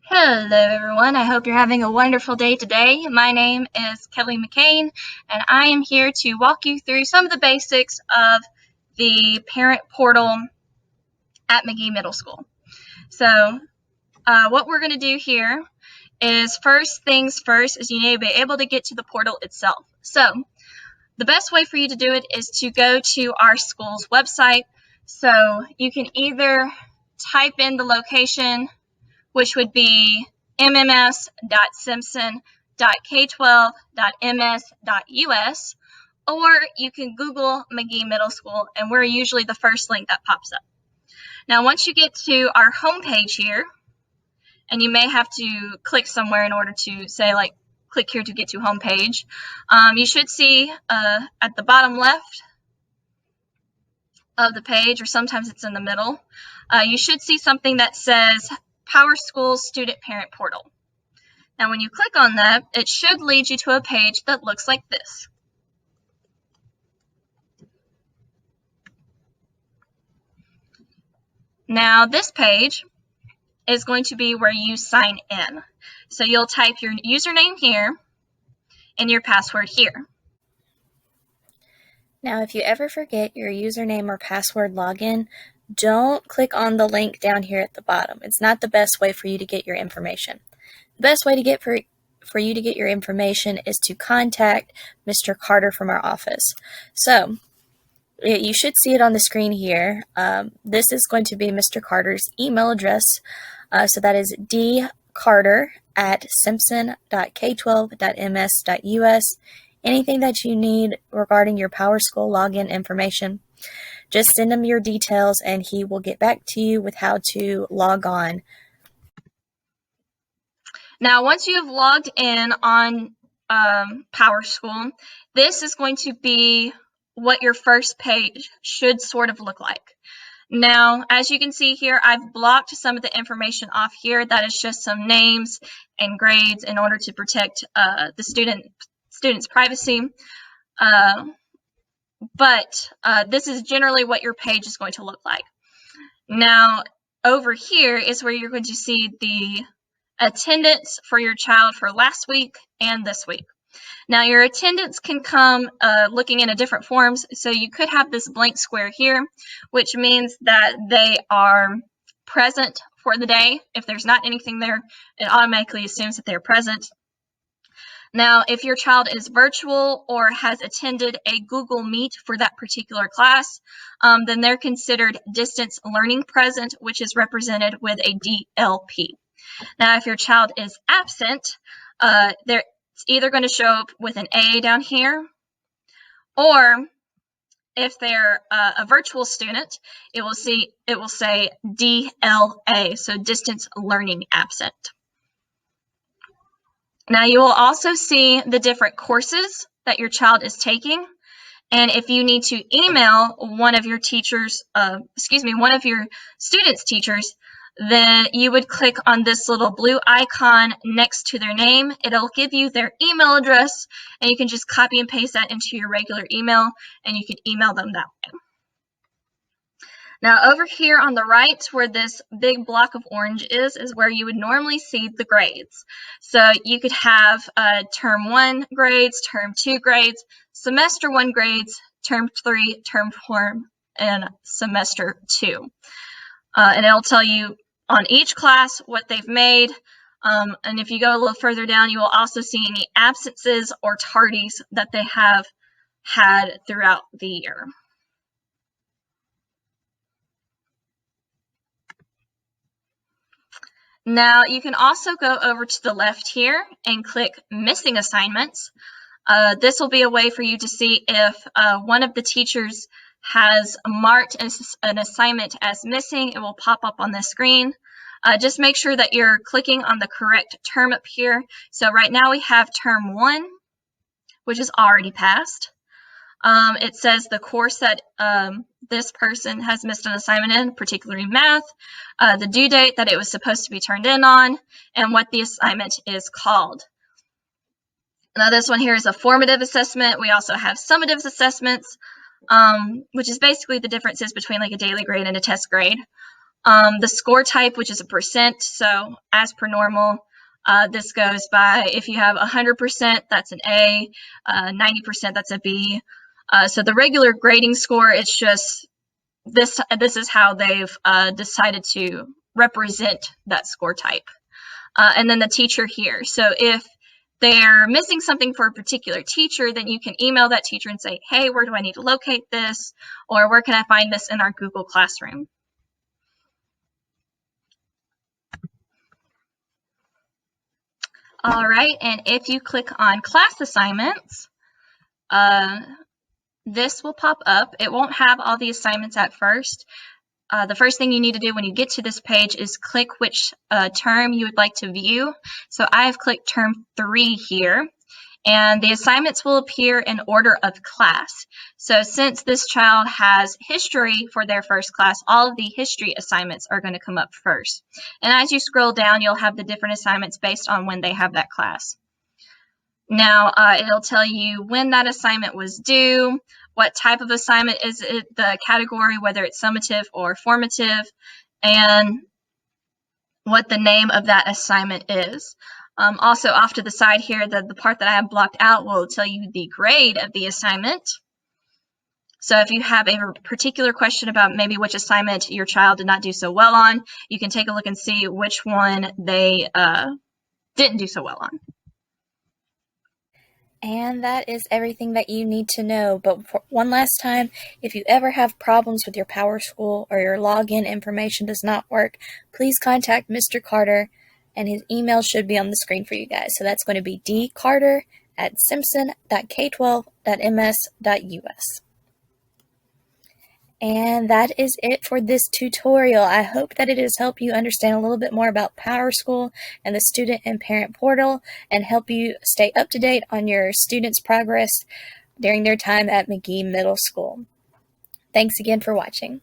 Hello, everyone. I hope you're having a wonderful day today. My name is Kelly McCain, and I am here to walk you through some of the basics of the parent portal at McGee Middle School. So, what we're going to do here is first things first is you need to be able to get to the portal itself. So, the best way for you to do it is to go to our school's website. So, you can either type in the location, which would be mms.simpson.k12.ms.us, or you can Google McGee Middle School, and we're usually the first link that pops up. Now, once you get to our homepage here, and you may have to click somewhere in order to say, like, click here to get to homepage, you should see at the bottom left of the page, or sometimes it's in the middle, you should see something that says PowerSchool Student Parent Portal. Now, when you click on that, it should lead you to a page that looks like this. Now, this page is going to be where you sign in. So you'll type your username here and your password here. Now, if you ever forget your username or password login, don't click on the link down here at the bottom. It's not the best way for you to get your information. The best way to get for you to get your information is to contact Mr. Carter from our office. So, you should see it on the screen here. This is going to be Mr. Carter's email address. So that is dcarter@simpson.k12.ms.us. Anything that you need regarding your PowerSchool login information, just send him your details and he will get back to you with how to log on. Now, once you have logged in on PowerSchool, this is going to be what your first page should sort of look like. Now, as you can see here, I've blocked some of the information off here. That is just some names and grades in order to protect the student's privacy. But this is generally what your page is going to look like. Now, over here is where you're going to see the attendance for your child for last week and this week. Now, your attendance can come looking in a different forms. So you could have this blank square here, which means that they are present for the day. If there's not anything there, it automatically assumes that they're present. Now, if your child is virtual or has attended a Google Meet for that particular class, then they're considered distance learning present, which is represented with a DLP. Now, if your child is absent, it's either going to show up with an A down here, or if they're a virtual student, it will say DLA, so distance learning absent. Now, you will also see the different courses that your child is taking. And if you need to email one of your teachers, one of your students' teachers, then you would click on this little blue icon next to their name. It'll give you their email address, and you can just copy and paste that into your regular email, and you can email them that way. Now, over here on the right, where this big block of orange is where you would normally see the grades. So you could have term 1 grades, term 2 grades, semester 1 grades, term 3, term 4, and semester 2. And it'll tell you on each class what they've made. And if you go a little further down, you will also see any absences or tardies that they have had throughout the year. Now, you can also go over to the left here and click Missing Assignments. This will be a way for you to see if one of the teachers has marked an assignment as missing. It will pop up on the screen. Just make sure that you're clicking on the correct term up here. So right now we have term 1, which is already passed. It says the course that this person has missed an assignment in, particularly math, the due date that it was supposed to be turned in on, and what the assignment is called. Now, this one here is a formative assessment. We also have summative assessments, which is basically the differences between like a daily grade and a test grade. The score type, which is a percent, so as per normal, this goes by if you have 100%, that's an A, 90%, that's a B. So the regular grading score, it's just this is how they've decided to represent that score type. And then the teacher here. So if they're missing something for a particular teacher, then you can email that teacher and say, hey, where do I need to locate this? Or where can I find this in our Google Classroom? All right, and if you click on class assignments, this will pop up. It won't have all the assignments at first. The first thing you need to do when you get to this page is click which term you would like to view. So I have clicked term 3 here, and the assignments will appear in order of class. So since this child has history for their first class, all of the history assignments are going to come up first. And as you scroll down, you'll have the different assignments based on when they have that class. Now, it'll tell you when that assignment was due, what type of assignment is it, the category, whether it's summative or formative, and what the name of that assignment is. Also, off to the side here, the part that I have blocked out will tell you the grade of the assignment. So if you have a particular question about maybe which assignment your child did not do so well on, you can take a look and see which one they didn't do so well on. And that is everything that you need to know. But for one last time, if you ever have problems with your PowerSchool or your login information does not work, please contact Mr. Carter, and his email should be on the screen for you guys. So that's going to be dcarter@simpson.k12.ms.us. And that is it for this tutorial. I hope that it has helped you understand a little bit more about PowerSchool and the student and parent portal, and help you stay up to date on your students' progress during their time at McGee Middle School. Thanks again for watching.